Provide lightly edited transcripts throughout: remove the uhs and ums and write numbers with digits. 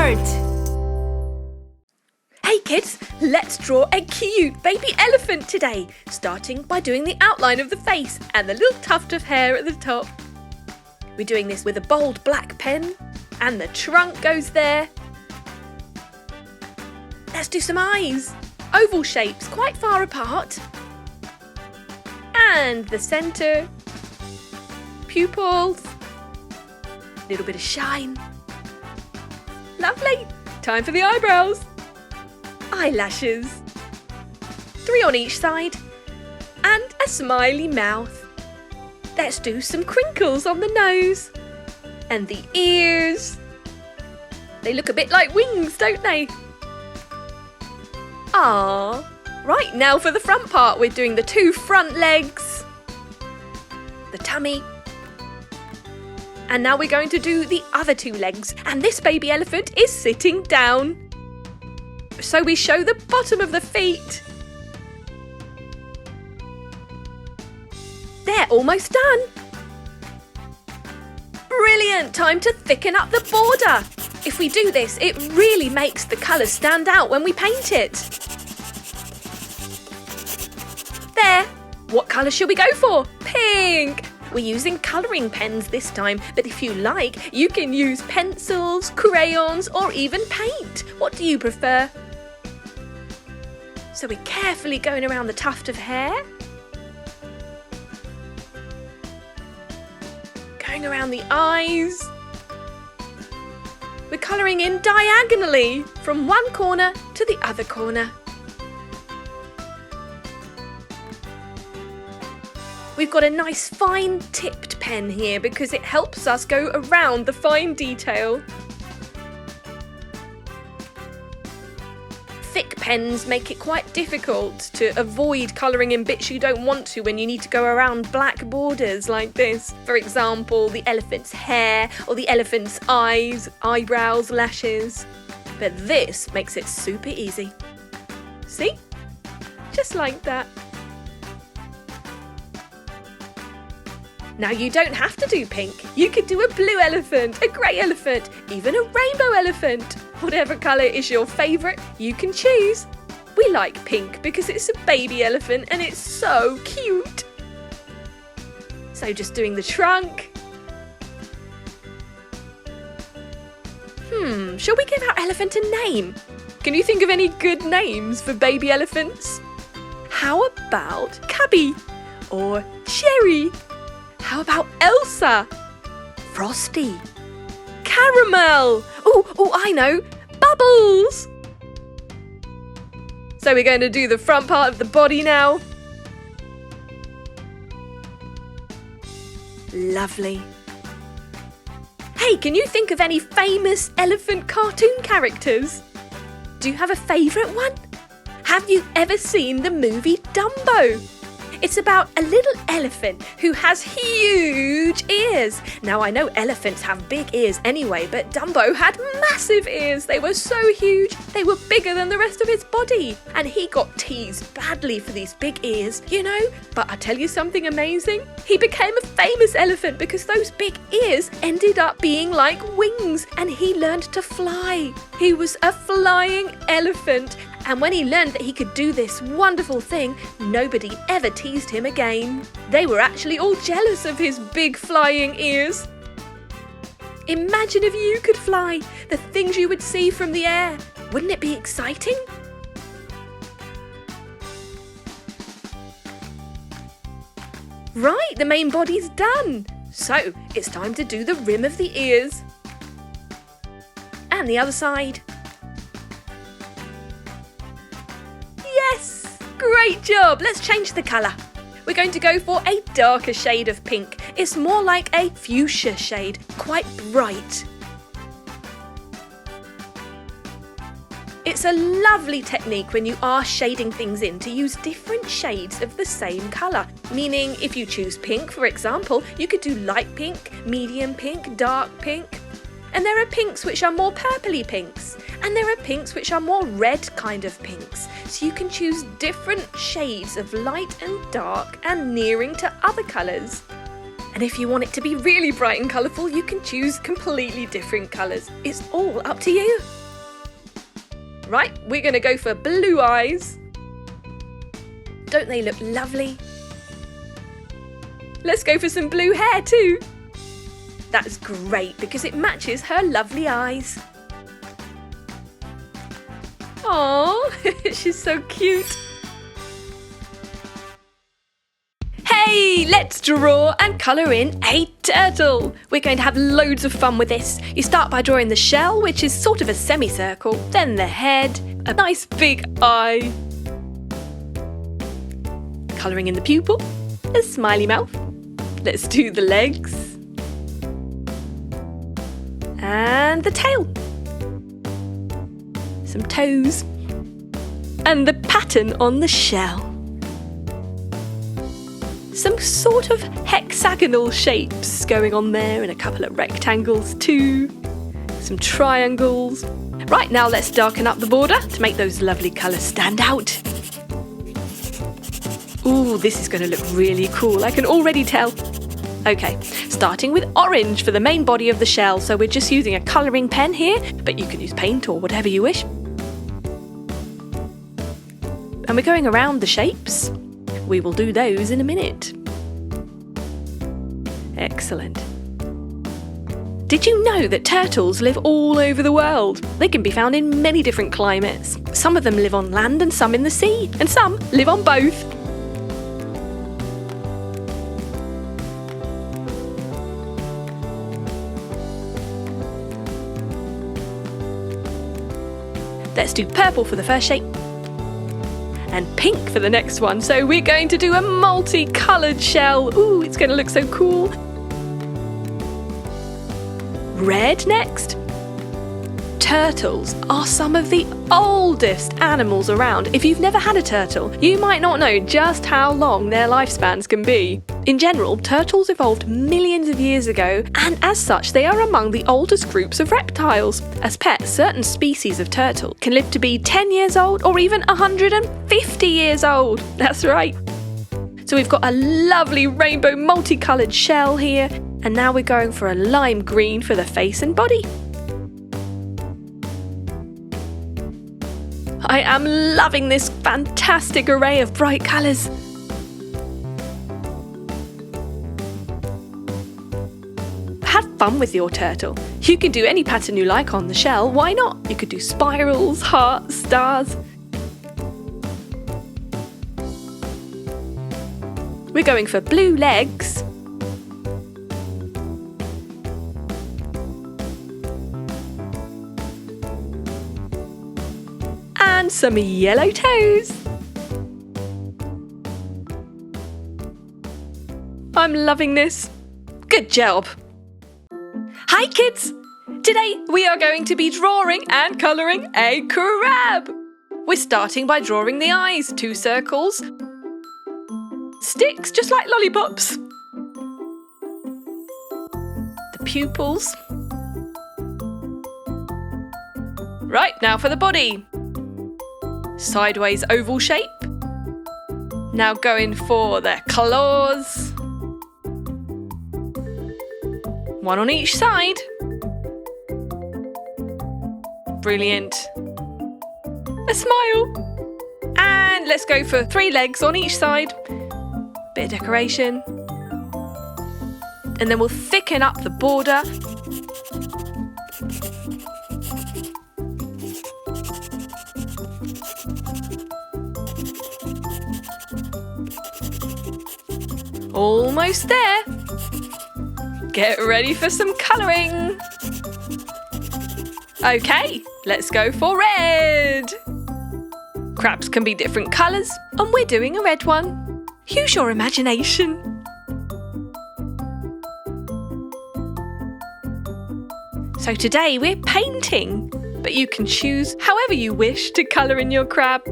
Art! Hey kids, let's draw a cute baby elephant today, starting by doing the outline of the face and the little tuft of hair at the top. We're doing this with a bold black pen, and the trunk goes there. Let's do some eyes, oval shapes quite far apart. And the centre, pupils, a little bit of shine. Lovely! Time for the eyebrows. Eyelashes. 3 on each side. And a smiley mouth. Let's do some crinkles on the nose. And the ears. They look a bit like wings, don't they? Ah. Right, now for the front part. We're doing the 2 front legs. The tummy. And now we're going to do the other 2 legs. And this baby elephant is sitting down. So we show the bottom of the feet. They're almost done. Brilliant! Time to thicken up the border. If we do this, it really makes the colours stand out when we paint it. There! What colour should we go for? Pink! We're using colouring pens this time, but if you like, you can use pencils, crayons, or even paint. What do you prefer? So we're carefully going around the tuft of hair. Going around the eyes. We're colouring in diagonally from one corner to the other corner. We've got a nice fine tipped pen here because it helps us go around the fine detail. Thick pens make it quite difficult to avoid colouring in bits you don't want to when you need to go around black borders like this. For example, the elephant's hair or the elephant's eyes, eyebrows, lashes. But this makes it super easy. See? Just like that. Now you don't have to do pink. You could do a blue elephant, a grey elephant, even a rainbow elephant. Whatever colour is your favourite, you can choose. We like pink because it's a baby elephant and it's so cute. So just doing the trunk. Shall we give our elephant a name? Can you think of any good names for baby elephants? How about Cubby or Cherry? How about Elsa? Frosty? Caramel? Oh, I know. Bubbles! So we're going to do the front part of the body now. Lovely. Hey, can you think of any famous elephant cartoon characters? Do you have a favourite one? Have you ever seen the movie Dumbo? It's about a little elephant who has huge ears. Now, I know elephants have big ears anyway, but Dumbo had massive ears. They were so huge, they were bigger than the rest of his body. And he got teased badly for these big ears, you know. But I'll tell you something amazing. He became a famous elephant because those big ears ended up being like wings, and he learned to fly. He was a flying elephant. And when he learned that he could do this wonderful thing, nobody ever teased him again. They were actually all jealous of his big flying ears. Imagine if you could fly, the things you would see from the air. Wouldn't it be exciting? Right, the main body's done. So it's time to do the rim of the ears. And the other side. Yes! Great job! Let's change the colour. We're going to go for a darker shade of pink. It's more like a fuchsia shade, quite bright. It's a lovely technique when you are shading things in to use different shades of the same colour. Meaning, if you choose pink, for example, you could do light pink, medium pink, dark pink. And there are pinks which are more purpley pinks. And there are pinks which are more red kind of pinks. So you can choose different shades of light and dark and nearing to other colours. And if you want it to be really bright and colourful, you can choose completely different colours. It's all up to you. Right, we're going to go for blue eyes. Don't they look lovely? Let's go for some blue hair too. That's great because it matches her lovely eyes. Aww, she's so cute. Hey, let's draw and colour in a turtle. We're going to have loads of fun with this. You start by drawing the shell, which is sort of a semicircle, then the head, a nice big eye. Colouring in the pupil, a smiley mouth. Let's do the legs. And the tail. Some toes. And the pattern on the shell. Some sort of hexagonal shapes going on there and a couple of rectangles too. Some triangles. Right, now let's darken up the border to make those lovely colours stand out. Ooh, this is going to look really cool, I can already tell. Okay, starting with orange for the main body of the shell, so we're just using a colouring pen here, but you can use paint or whatever you wish. And we're going around the shapes. We will do those in a minute. Excellent. Did you know that turtles live all over the world? They can be found in many different climates. Some of them live on land and some in the sea, and some live on both. Let's do purple for the first shape. And pink for the next one. So we're going to do a multicoloured shell. Ooh, it's going to look so cool. Red next. Turtles are some of the oldest animals around. If you've never had a turtle, you might not know just how long their lifespans can be. In general, turtles evolved millions of years ago, and as such, they are among the oldest groups of reptiles. As pets, certain species of turtle can live to be 10 years old or even 150 years old. That's right. So we've got a lovely rainbow multicoloured shell here, and now we're going for a lime green for the face and body. I am loving this fantastic array of bright colours. Have fun with your turtle. You can do any pattern you like on the shell, why not? You could do spirals, hearts, stars. We're going for blue legs. And some yellow toes. I'm loving this. Good job. Hi kids! Today we are going to be drawing and colouring a crab. We're starting by drawing the eyes, 2 circles, sticks just like lollipops, the pupils. Right, now for the body. Sideways oval shape. Now going for the claws. One on each side. Brilliant. A smile. And let's go for 3 legs on each side. Bit of decoration. And then we'll thicken up the border. Almost there. Get ready for some colouring. Okay, let's go for red. Crabs can be different colours, and we're doing a red one. Use your imagination. So today we're painting, but you can choose however you wish to colour in your crab.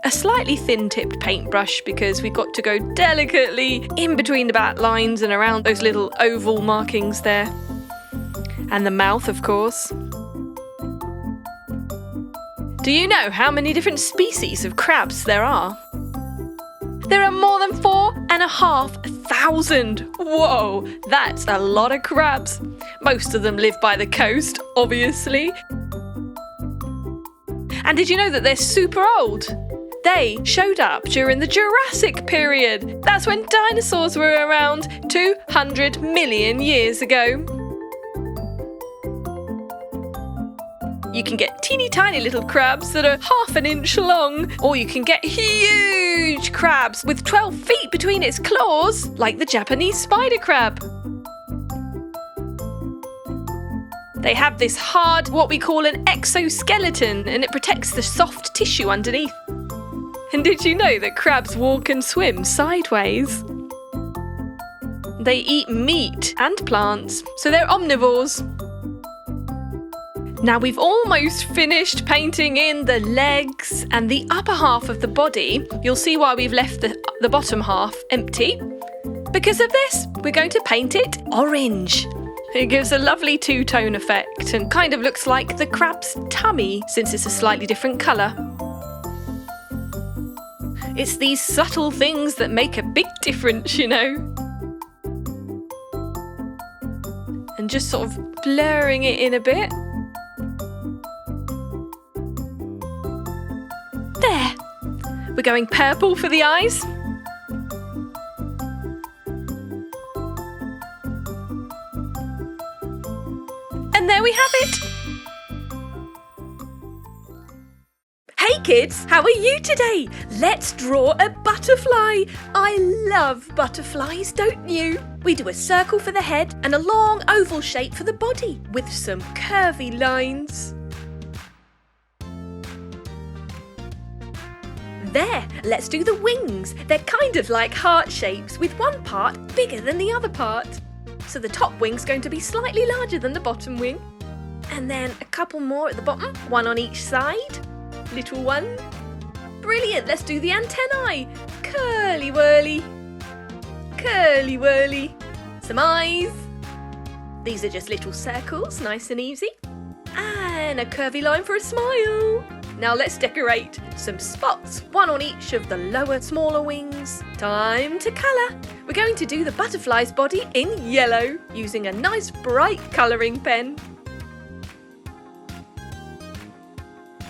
A slightly thin-tipped paintbrush because we've got to go delicately in between the back lines and around those little oval markings there. And the mouth, of course. Do you know how many different species of crabs there are? There are more than 4,500. Whoa, that's a lot of crabs. Most of them live by the coast, obviously. And did you know that they're super old? They showed up during the Jurassic period. That's when dinosaurs were around 200 million years ago. You can get teeny tiny little crabs that are half an inch long, or you can get huge crabs with 12 feet between its claws, like the Japanese spider crab. They have this hard, what we call an exoskeleton, and it protects the soft tissue underneath. And did you know that crabs walk and swim sideways? They eat meat and plants, so they're omnivores. Now we've almost finished painting in the legs and the upper half of the body. You'll see why we've left the bottom half empty. Because of this, we're going to paint it orange. It gives a lovely two-tone effect and kind of looks like the crab's tummy since it's a slightly different colour. It's these subtle things that make a big difference, you know. And just sort of blurring it in a bit. There! We're going purple for the eyes. And there we have it! Hey kids, how are you today? Let's draw a butterfly. I love butterflies, don't you? We do a circle for the head and a long oval shape for the body with some curvy lines. There, let's do the wings. They're kind of like heart shapes with one part bigger than the other part. So the top wing's going to be slightly larger than the bottom wing. And then a couple more at the bottom, one on each side. Little one. Brilliant, let's do the antennae. Curly whirly. Curly whirly. Some eyes. These are just little circles, nice and easy. And a curvy line for a smile. Now let's decorate. Some spots, one on each of the lower, smaller wings. Time to colour. We're going to do the butterfly's body in yellow using a nice bright colouring pen.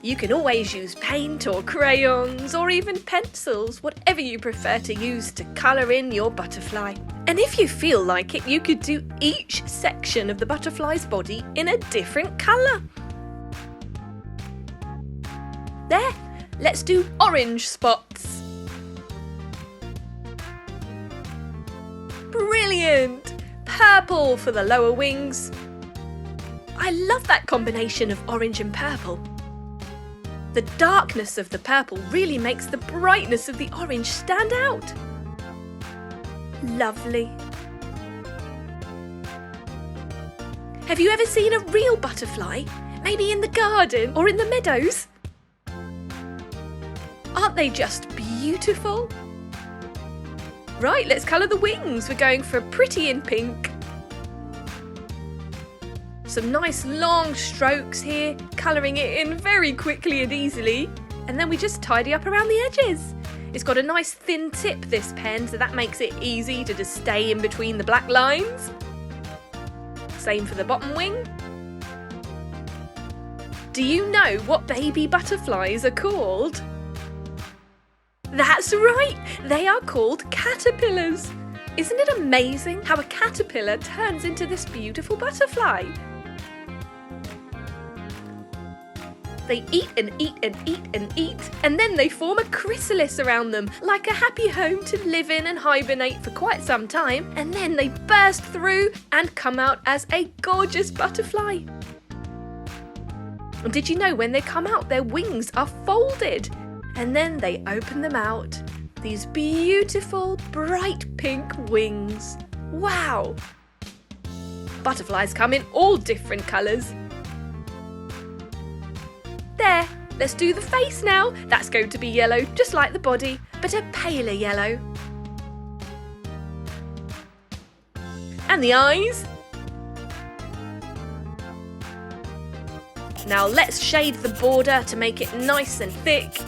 You can always use paint or crayons or even pencils, whatever you prefer to use to colour in your butterfly. And if you feel like it, you could do each section of the butterfly's body in a different colour. There, let's do orange spots. Brilliant! Purple for the lower wings. I love that combination of orange and purple. The darkness of the purple really makes the brightness of the orange stand out. Lovely. Have you ever seen a real butterfly? Maybe in the garden or in the meadows? Aren't they just beautiful? Right, let's colour the wings. We're going for pretty in pink. Some nice long strokes here, colouring it in very quickly and easily. And then we just tidy up around the edges. It's got a nice thin tip, this pen, so that makes it easy to just stay in between the black lines. Same for the bottom wing. Do you know what baby butterflies are called? That's right, they are called caterpillars. Isn't it amazing how a caterpillar turns into this beautiful butterfly? They eat and eat and eat and eat, and then they form a chrysalis around them, like a happy home to live in and hibernate for quite some time, and then they burst through and come out as a gorgeous butterfly. And did you know when they come out, their wings are folded, and then they open them out. These beautiful, bright pink wings. Wow! Butterflies come in all different colours. There, let's do the face now. That's going to be yellow, just like the body, but a paler yellow. And the eyes. Now let's shade the border to make it nice and thick.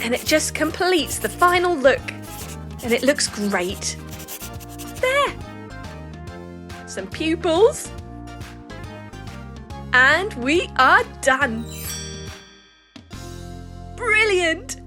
And it just completes the final look. And it looks great. There. Some pupils. And we are done. Brilliant!